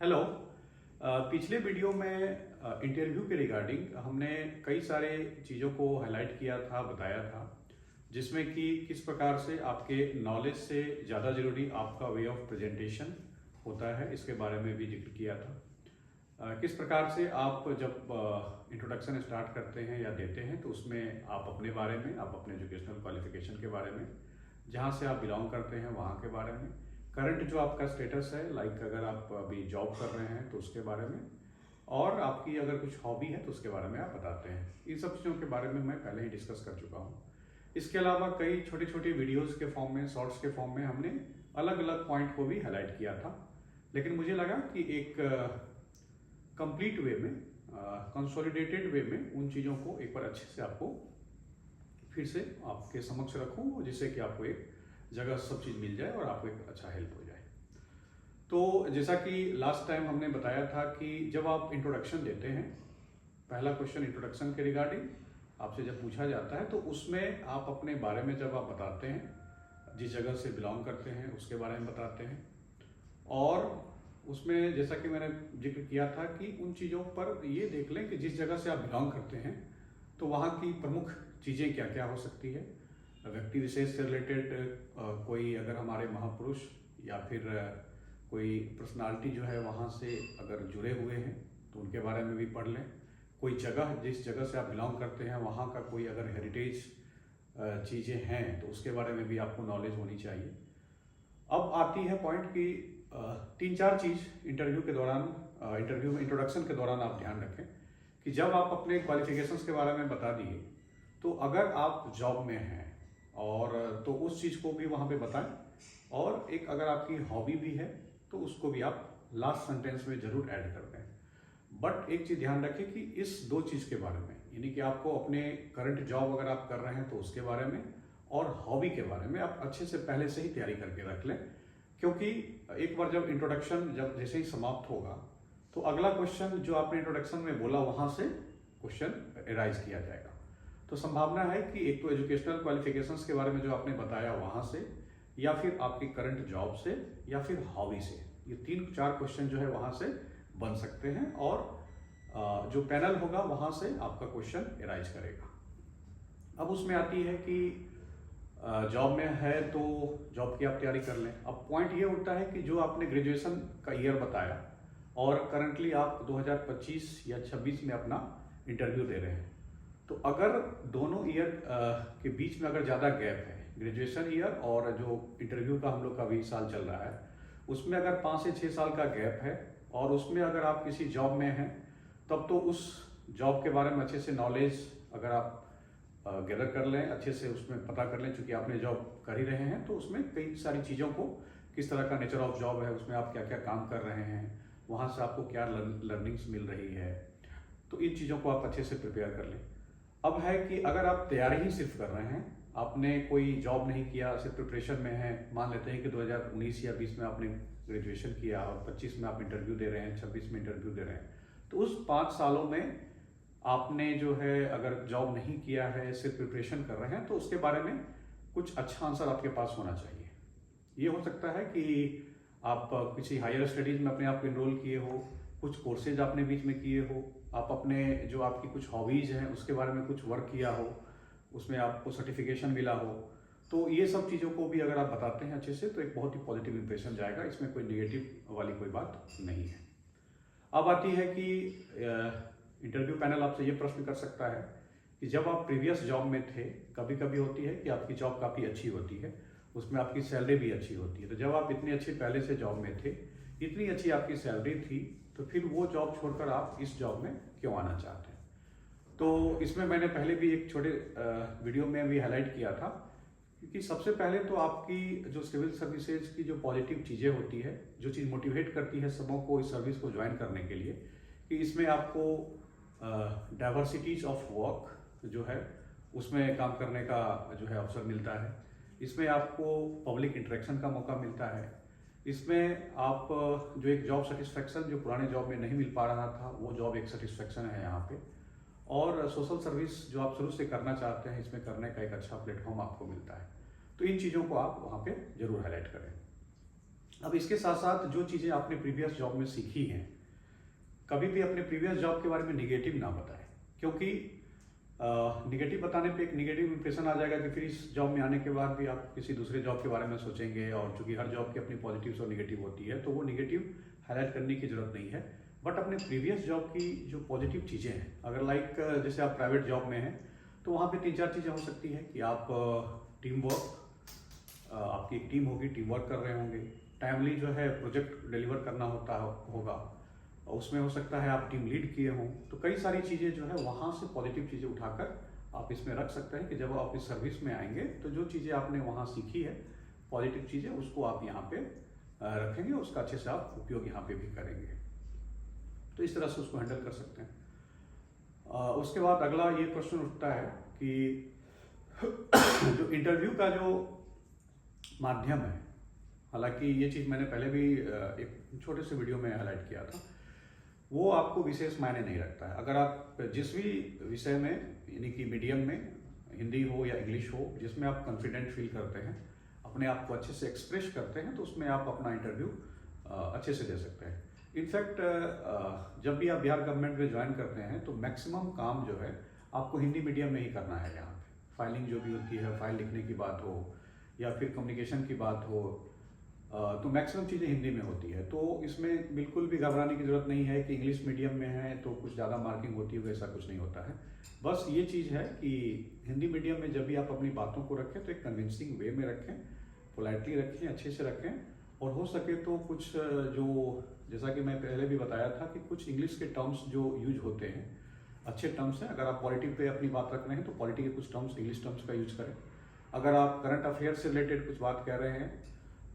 Hello. पिछले video में interview के रिगार्डिंग हमने कई सारे चीज़ों को हाईलाइट किया था, बताया था, जिसमें कि किस प्रकार से आपके नॉलेज से ज़्यादा ज़रूरी आपका वे ऑफ प्रेजेंटेशन होता है, इसके बारे में भी जिक्र किया था। किस प्रकार से आप जब इंट्रोडक्शन स्टार्ट करते हैं या देते हैं तो उसमें आप अपने बारे में, आप अपने एजुकेशनल क्वालिफिकेशन के बारे में, जहाँ से आप बिलोंग करते हैं वहाँ के बारे में, करंट जो आपका स्टेटस है, लाइक अगर आप अभी जॉब कर रहे हैं तो उसके बारे में, और आपकी अगर कुछ हॉबी है तो उसके बारे में आप बताते हैं। इन सब चीज़ों के बारे में मैं पहले ही डिस्कस कर चुका हूँ। इसके अलावा कई छोटी छोटी वीडियोज़ के फॉर्म में, शॉर्ट्स के फॉर्म में हमने अलग अलग पॉइंट को भी हाईलाइट किया था, लेकिन मुझे लगा कि एक कंप्लीट वे में, कंसोलिडेटेड वे में उन चीज़ों को एक बार अच्छे से आपको फिर से आपके समक्ष रखूं, जिससे कि आपको एक जगह सब चीज़ मिल जाए और आपको एक अच्छा हेल्प हो जाए। तो जैसा कि लास्ट टाइम हमने बताया था कि जब आप इंट्रोडक्शन देते हैं, पहला क्वेश्चन इंट्रोडक्शन के रिगार्डिंग आपसे जब पूछा जाता है तो उसमें आप अपने बारे में जब आप बताते हैं, जिस जगह से बिलोंग करते हैं उसके बारे में बताते हैं, और उसमें जैसा कि मैंने जिक्र किया था कि उन चीज़ों पर ये देख लें कि जिस जगह से आप बिलोंग करते हैं तो वहाँ की प्रमुख चीज़ें क्या क्या हो सकती है। व्यक्ति विशेष से रिलेटेड कोई अगर हमारे महापुरुष या फिर कोई पर्सनालिटी जो है वहाँ से अगर जुड़े हुए हैं तो उनके बारे में भी पढ़ लें। कोई जगह, जिस जगह से आप बिलोंग करते हैं वहाँ का कोई अगर हेरिटेज चीज़ें हैं तो उसके बारे में भी आपको नॉलेज होनी चाहिए। अब आती है पॉइंट कि 3-4 चीज़ इंटरव्यू के दौरान, इंटरव्यू में इंट्रोडक्शन के दौरान आप ध्यान रखें कि जब आप अपने क्वालिफिकेशंस के बारे में बता दिए तो अगर आप जॉब में हैं और तो उस चीज़ को भी वहाँ पे बताएं, और एक अगर आपकी हॉबी भी है तो उसको भी आप लास्ट सेंटेंस में ज़रूर ऐड कर दें। बट एक चीज़ ध्यान रखें कि इस 2 चीज़ के बारे में, यानी कि आपको अपने करंट जॉब अगर आप कर रहे हैं तो उसके बारे में, और हॉबी के बारे में आप अच्छे से पहले से ही तैयारी करके रख लें, क्योंकि एक बार जब इंट्रोडक्शन जब जैसे ही समाप्त होगा तो अगला क्वेश्चन जो आपने इंट्रोडक्शन में बोला वहाँ से क्वेश्चन एराइज किया जाएगा। तो संभावना है कि एक तो एजुकेशनल क्वालिफिकेशंस के बारे में जो आपने बताया वहाँ से, या फिर आपकी करंट जॉब से, या फिर हॉबी से, ये 3-4 क्वेश्चन जो है वहाँ से बन सकते हैं, और जो पैनल होगा वहाँ से आपका क्वेश्चन एराइज करेगा। अब उसमें आती है कि जॉब में है तो जॉब की आप तैयारी कर लें। अब पॉइंट ये उठता है कि जो आपने ग्रेजुएशन का ईयर बताया और करंटली आप 2025 या 26 में अपना इंटरव्यू दे रहे हैं, तो अगर दोनों ईयर के बीच में अगर ज़्यादा गैप है, ग्रेजुएशन ईयर और जो इंटरव्यू का हम लोग का 20 साल चल रहा है, उसमें अगर 5 से 6 साल का गैप है, और उसमें अगर आप किसी जॉब में हैं तब तो उस जॉब के बारे में अच्छे से नॉलेज अगर आप गैदर कर लें, अच्छे से उसमें पता कर लें, चूँकि आपने जॉब कर ही रहे हैं तो उसमें कई सारी चीज़ों को, किस तरह का नेचर ऑफ जॉब है, उसमें आप क्या क्या काम कर रहे हैं, वहाँ से आपको क्या लर्निंग्स मिल रही है, तो इन चीज़ों को आप अच्छे से प्रिपेयर कर लें। अब है कि अगर आप तैयारी ही सिर्फ कर रहे हैं, आपने कोई जॉब नहीं किया, सिर्फ प्रिपरेशन में है, मान लेते हैं कि 2019 या 20 में आपने ग्रेजुएशन किया और 25 में आप इंटरव्यू दे रहे हैं, 26 में इंटरव्यू दे रहे हैं, तो उस 5 सालों में आपने जो है अगर जॉब नहीं किया है, सिर्फ प्रिपरेशन कर रहे हैं, तो उसके बारे में कुछ अच्छा आंसर आपके पास होना चाहिए। ये हो सकता है कि आप किसी हायर स्टडीज़ में अपने आप को इनरोल किए हो, कुछ कोर्सेज आपने बीच में किए हो, आप अपने जो आपकी कुछ हॉबीज़ हैं उसके बारे में कुछ वर्क किया हो, उसमें आपको सर्टिफिकेशन मिला हो, तो ये सब चीज़ों को भी अगर आप बताते हैं अच्छे से तो एक बहुत ही पॉजिटिव इंप्रेशन जाएगा, इसमें कोई नेगेटिव वाली कोई बात नहीं है। अब आती है कि इंटरव्यू पैनल आपसे ये प्रश्न कर सकता है कि जब आप प्रीवियस जॉब में थे, कभी कभी होती है कि आपकी जॉब काफ़ी अच्छी होती है, उसमें आपकी सैलरी भी अच्छी होती है, तो जब आप इतनी अच्छी पहले से जॉब में थे, इतनी अच्छी आपकी सैलरी थी, तो फिर वो जॉब छोड़कर आप इस जॉब में क्यों आना चाहते हैं। तो इसमें मैंने पहले भी एक छोटे वीडियो में भी हाईलाइट किया था, क्योंकि सबसे पहले तो आपकी जो सिविल सर्विसेज की जो पॉजिटिव चीज़ें होती है, जो चीज़ मोटिवेट करती है सबों को इस सर्विस को ज्वाइन करने के लिए, कि इसमें आपको डाइवर्सिटीज ऑफ वर्क जो है उसमें काम करने का जो है अवसर मिलता है, इसमें आपको पब्लिक इंटरेक्शन का मौका मिलता है, इसमें आप जो एक जॉब सेटिस्फेक्शन जो पुराने जॉब में नहीं मिल पा रहा था, वो जॉब एक सेटिस्फेक्शन है यहाँ पे, और सोशल सर्विस जो आप शुरू से करना चाहते हैं इसमें करने का एक अच्छा प्लेटफॉर्म आपको मिलता है। तो इन चीज़ों को आप वहाँ पे जरूर हाईलाइट करें। अब इसके साथ साथ जो चीज़ें आपने प्रीवियस जॉब में सीखी हैं, कभी भी अपने प्रीवियस जॉब के बारे में निगेटिव ना बताएं, क्योंकि निगेटिव बताने पे एक निगेटिव इंप्रेशन आ जाएगा कि फिर इस जॉब में आने के बाद भी आप किसी दूसरे जॉब के बारे में सोचेंगे। और चूंकि हर जॉब की अपनी पॉजिटिव्स और निगेटिव होती है, तो वो निगेटिव हाईलाइट करने की जरूरत नहीं है। बट अपने प्रीवियस जॉब की जो पॉजिटिव चीज़ें हैं, अगर लाइक जैसे आप प्राइवेट जॉब में हैं, तो वहाँ पे 3-4 चीज़ें हो सकती है कि आप टीम वर्क, आपकी एक टीम होगी, टीम वर्क कर रहे होंगे, टाइमली जो है प्रोजेक्ट डिलीवर करना होगा, उसमें हो सकता है आप टीम लीड किए हों। तो कई सारी चीज़ें जो है वहाँ से पॉजिटिव चीज़ें उठाकर आप इसमें रख सकते हैं कि जब आप इस सर्विस में आएंगे तो जो चीज़ें आपने वहाँ सीखी है, पॉजिटिव चीज़ें, उसको आप यहाँ पे रखेंगे, उसका अच्छे से आप उपयोग यहाँ पे भी करेंगे। तो इस तरह से उसको हैंडल कर सकते हैं। उसके बाद अगला ये क्वेश्चन उठता है कि जो इंटरव्यू का जो माध्यम है, हालांकि ये चीज़ मैंने पहले भी एक छोटे से वीडियो में हाईलाइट किया था, वो आपको विशेष मायने नहीं रखता है। अगर आप जिस भी विषय में, यानी कि मीडियम में, हिंदी हो या इंग्लिश हो, जिसमें आप कॉन्फिडेंट फील करते हैं, अपने आप को अच्छे से एक्सप्रेस करते हैं, तो उसमें आप अपना इंटरव्यू अच्छे से दे सकते हैं। इनफैक्ट जब भी आप बिहार गवर्नमेंट में ज्वाइन करते हैं तो मैक्सिमम काम जो है आपको हिंदी मीडियम में ही करना है। यहाँ पे फाइलिंग जो भी होती है, फाइल लिखने की बात हो या फिर कम्युनिकेशन की बात हो, तो मैक्सिमम चीज़ें हिंदी में होती है। तो इसमें बिल्कुल भी घबराने की ज़रूरत नहीं है कि इंग्लिश मीडियम में है तो कुछ ज़्यादा मार्किंग होती है, वैसा कुछ नहीं होता है। बस ये चीज़ है कि हिंदी मीडियम में जब भी आप अपनी बातों को रखें तो एक कन्विंसिंग वे में रखें, पोलाइटली रखें, अच्छे से रखें। और हो सके तो कुछ जो, जैसा कि मैं पहले भी बताया था कि कुछ इंग्लिश के टर्म्स जो यूज होते हैं, अच्छे टर्म्स हैं। अगर आप पॉलिटी पे अपनी बात रख रहे हैं तो पॉलिटी के कुछ टर्म्स, इंग्लिश टर्म्स का यूज करें। अगर आप करंट अफेयर से रिलेटेड कुछ बात कह रहे हैं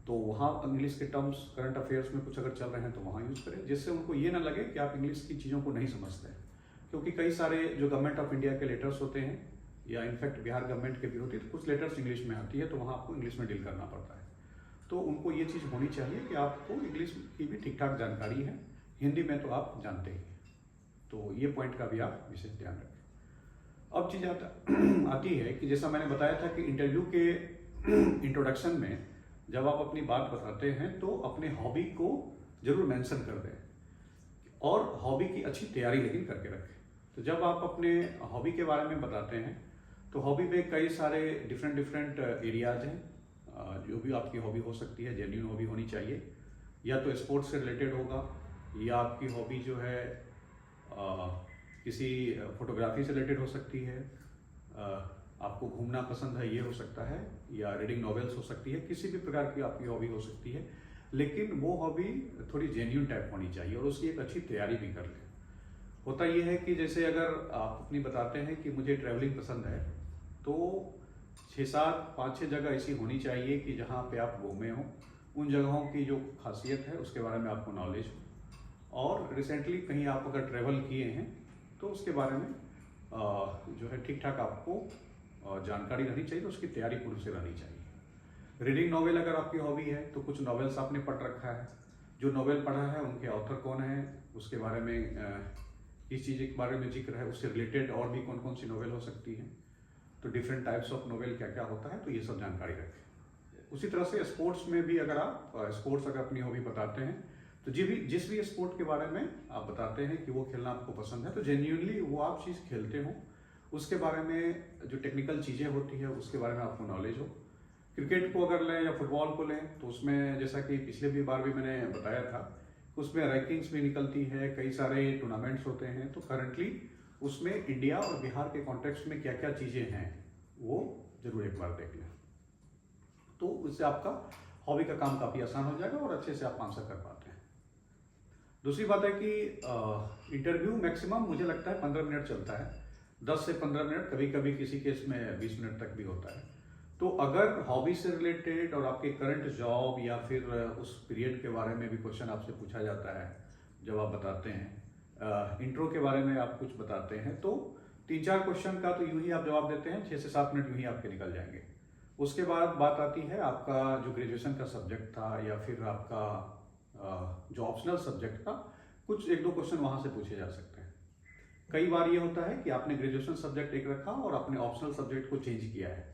तो वहाँ इंग्लिश के टर्म्स, करंट अफेयर्स में कुछ अगर चल रहे हैं तो वहाँ यूज करें, जिससे उनको ये ना लगे कि आप इंग्लिश की चीज़ों को नहीं समझते हैं। क्योंकि कई सारे जो गवर्नमेंट ऑफ इंडिया के लेटर्स होते हैं, या इनफैक्ट बिहार गवर्नमेंट के भी होती है, तो कुछ लेटर्स इंग्लिश में आती है, तो वहाँ आपको इंग्लिश में डील करना पड़ता है। तो उनको ये चीज़ होनी चाहिए कि आपको इंग्लिश की भी ठीक ठाक जानकारी है, हिंदी में तो आप जानते ही हैं। तो ये पॉइंट का भी आप विशेष ध्यान रखें। अब चीज़ आती है कि जैसा मैंने बताया था कि इंटरव्यू के इंट्रोडक्शन में जब आप अपनी बात बताते हैं तो अपने हॉबी को जरूर मेंशन कर दें, और हॉबी की अच्छी तैयारी लेकिन करके रखें। तो जब आप अपने हॉबी के बारे में बताते हैं तो हॉबी में कई सारे डिफरेंट एरियाज हैं। जो भी आपकी हॉबी हो सकती है, जेन्युइन हॉबी होनी चाहिए, या तो स्पोर्ट्स से रिलेटेड होगा, या आपकी हॉबी जो है किसी फोटोग्राफी से रिलेटेड हो सकती है, आपको घूमना पसंद है ये हो सकता है, या रीडिंग नॉवेल्स हो सकती है, किसी भी प्रकार की आपकी हॉबी हो सकती है। लेकिन वो हॉबी थोड़ी जेन्युइन टाइप होनी चाहिए और उसकी एक अच्छी तैयारी भी कर लें। होता ये है कि जैसे अगर आप अपनी बताते हैं कि मुझे ट्रैवलिंग पसंद है, तो 5-6 जगह ऐसी होनी चाहिए कि जहाँ पे आप घूमे हों, उन जगहों की जो खासियत है उसके बारे में आपको नॉलेज हो, और रिसेंटली कहीं आप अगर ट्रैवल किए हैं तो उसके बारे में जो है ठीक ठाक आपको जानकारी रहनी चाहिए, तो उसकी तैयारी पूरी से रहनी चाहिए। रीडिंग नॉवेल अगर आपकी हॉबी है तो कुछ नॉवेल्स आपने पढ़ रखा है, जो नॉवेल पढ़ा है उनके ऑथर कौन है, उसके बारे में किस चीज़ के बारे में जिक्र है, उससे रिलेटेड और भी कौन कौन सी नॉवेल हो सकती है, तो डिफरेंट टाइप्स ऑफ नॉवेल क्या क्या होता है, तो ये सब जानकारी रखें। उसी तरह से स्पोर्ट्स में भी अगर आप स्पोर्ट्स अगर अपनी हॉबी बताते हैं तो जिस भी स्पोर्ट के बारे में आप बताते हैं कि वो खेलना आपको पसंद है, तो जेन्युइनली वो आप चीज़ खेलते हो, उसके बारे में जो टेक्निकल चीज़ें होती है उसके बारे में आपको नॉलेज हो। क्रिकेट को अगर लें या फुटबॉल को लें तो उसमें जैसा कि पिछले भी बार भी मैंने बताया था, उसमें रैंकिंग्स भी निकलती है, कई सारे टूर्नामेंट्स होते हैं। तो करंटली उसमें इंडिया और बिहार के कॉन्टेक्स्ट में क्या क्या चीज़ें हैं वो जरूर एक बार देख लें, तो उससे आपका हॉबी का काम काफ़ी आसान हो जाएगा और अच्छे से आप आंसर कर पाते हैं। दूसरी बात है कि इंटरव्यू मैक्सिमम मुझे लगता है 15 मिनट चलता है, 10 से 15 मिनट, कभी कभी किसी केस में 20 मिनट तक भी होता है। तो अगर हॉबी से रिलेटेड और आपके करंट जॉब या फिर उस पीरियड के बारे में भी क्वेश्चन आपसे पूछा जाता है जब आप बताते हैं, इंट्रो के बारे में आप कुछ बताते हैं, तो 3-4 क्वेश्चन का तो यूं ही आप जवाब देते हैं, 6 से 7 मिनट यूं ही आपके निकल जाएंगे। उसके बाद बात आती है आपका जो ग्रेजुएशन का सब्जेक्ट था या फिर आपका जो ऑप्शनल सब्जेक्ट था, कुछ 1-2 क्वेश्चन वहां से पूछे जा सकते हैं। कई बार ये होता है कि आपने ग्रेजुएशन सब्जेक्ट एक रखा और आपने ऑप्शनल सब्जेक्ट को चेंज किया है,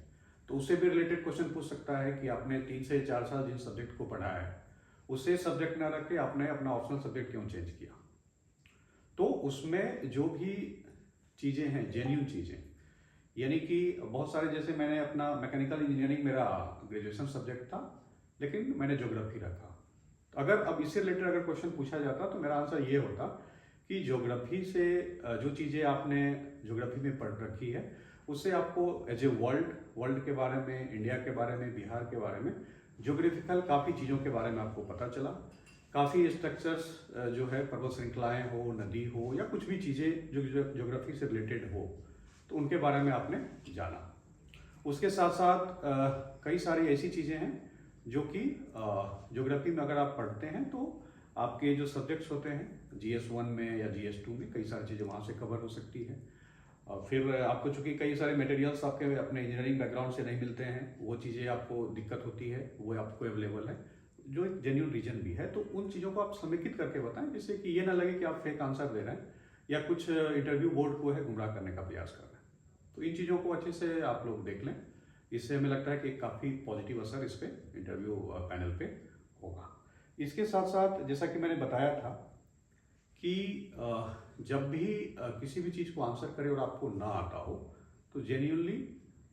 तो उससे भी रिलेटेड क्वेश्चन पूछ सकता है कि आपने 3 से 4 साल जिन सब्जेक्ट को पढ़ा है उसे सब्जेक्ट ना रख के आपने अपना ऑप्शनल सब्जेक्ट क्यों चेंज किया। तो उसमें जो भी चीज़ें हैं, जेन्युइन चीज़ें, यानी कि बहुत सारे, जैसे मैंने अपना मैकेनिकल इंजीनियरिंग मेरा ग्रेजुएशन सब्जेक्ट था, लेकिन मैंने ज्योग्राफी रखा। तो अगर अब इससे रिलेटेड अगर क्वेश्चन पूछा जाता तो मेरा आंसर ये होता कि ज्योग्राफी से जो चीज़ें आपने ज्योग्राफी में पढ़ रखी है उससे आपको एज ए वर्ल्ड के बारे में, इंडिया के बारे में, बिहार के बारे में, ज्योग्राफिकल काफ़ी चीज़ों के बारे में आपको पता चला। काफ़ी स्ट्रक्चर्स जो है, पर्वत श्रृंखलाएँ हो, नदी हो, या कुछ भी चीज़ें जो ज्योग्राफी से रिलेटेड हो, तो उनके बारे में आपने जाना। उसके साथ साथ कई सारी ऐसी चीज़ें हैं जो कि ज्योग्राफी में अगर आप पढ़ते हैं तो आपके जो सब्जेक्ट्स होते हैं GS1 में या GS2 में, कई सारी चीज़ें वहाँ से कवर हो सकती है। फिर आपको चूँकि कई सारे मटेरियल्स आपके अपने इंजीनियरिंग बैकग्राउंड से नहीं मिलते हैं, वो चीज़ें आपको दिक्कत होती है, वो आपको अवेलेबल है, जो एक जेन्युइन रीजन भी है। तो उन चीज़ों को आप समेकित करके बताएं, जिससे कि ये ना लगे कि आप फेक आंसर दे रहे हैं या कुछ इंटरव्यू बोर्ड को है गुमराह करने का प्रयास कर रहे हैं। तो इन चीज़ों को अच्छे से आप लोग देख लें, इससे हमें लगता है कि काफ़ी पॉजिटिव असर इस पर इंटरव्यू पैनल पे होगा। इसके साथ साथ जैसा कि मैंने बताया था कि जब भी किसी भी चीज़ को आंसर करें और आपको ना आता हो तो जेन्युइनली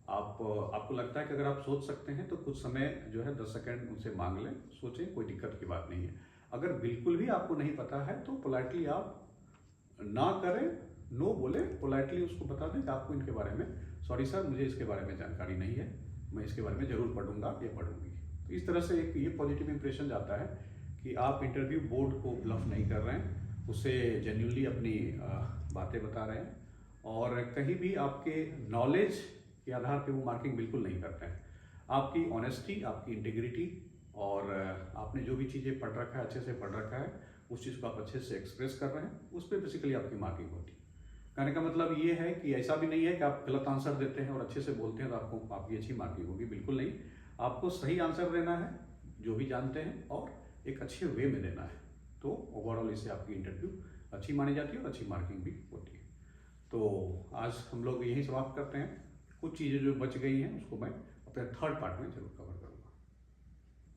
आपको लगता है कि अगर आप सोच सकते हैं तो कुछ समय जो है 10 सेकंड उनसे मांग लें, सोचें, कोई दिक्कत की बात नहीं है। अगर बिल्कुल भी आपको नहीं पता है तो पोलाइटली आप ना करें, नो बोले, पोलाइटली उसको बता दें कि आपको इनके बारे में, सॉरी सर मुझे इसके बारे में जानकारी नहीं है, मैं इसके बारे में ज़रूर पढ़ूंगा या पढ़ूंगी। तो इस तरह से एक ये पॉजिटिव इंप्रेशन जाता है कि आप इंटरव्यू बोर्ड को ब्लफ नहीं कर रहे हैं, उसे जेन्युइनली अपनी बातें बता रहे हैं, और कहीं भी आपके नॉलेज के आधार पे वो मार्किंग बिल्कुल नहीं करते हैं। आपकी ऑनेस्टी, आपकी इंटीग्रिटी, और आपने जो भी चीज़ें पढ़ रखा है, अच्छे से पढ़ रखा है, उस चीज़ को आप अच्छे से एक्सप्रेस कर रहे हैं, उस पर बेसिकली आपकी मार्किंग होती है। कहने का मतलब ये है कि ऐसा भी नहीं है कि आप गलत आंसर देते हैं और अच्छे से बोलते हैं तो आपकी अच्छी मार्किंग होगी, बिल्कुल नहीं। आपको सही आंसर देना है, जो भी जानते हैं, और एक अच्छे वे में देना है, तो ओवरऑल इससे आपकी इंटरव्यू अच्छी मानी जाती है और अच्छी मार्किंग भी होती है। तो आज हम लोग यही समाप्त करते हैं। कुछ चीज़ें जो बच गई हैं उसको मैं अपने थर्ड पार्ट में जरूर कवर करूँगा।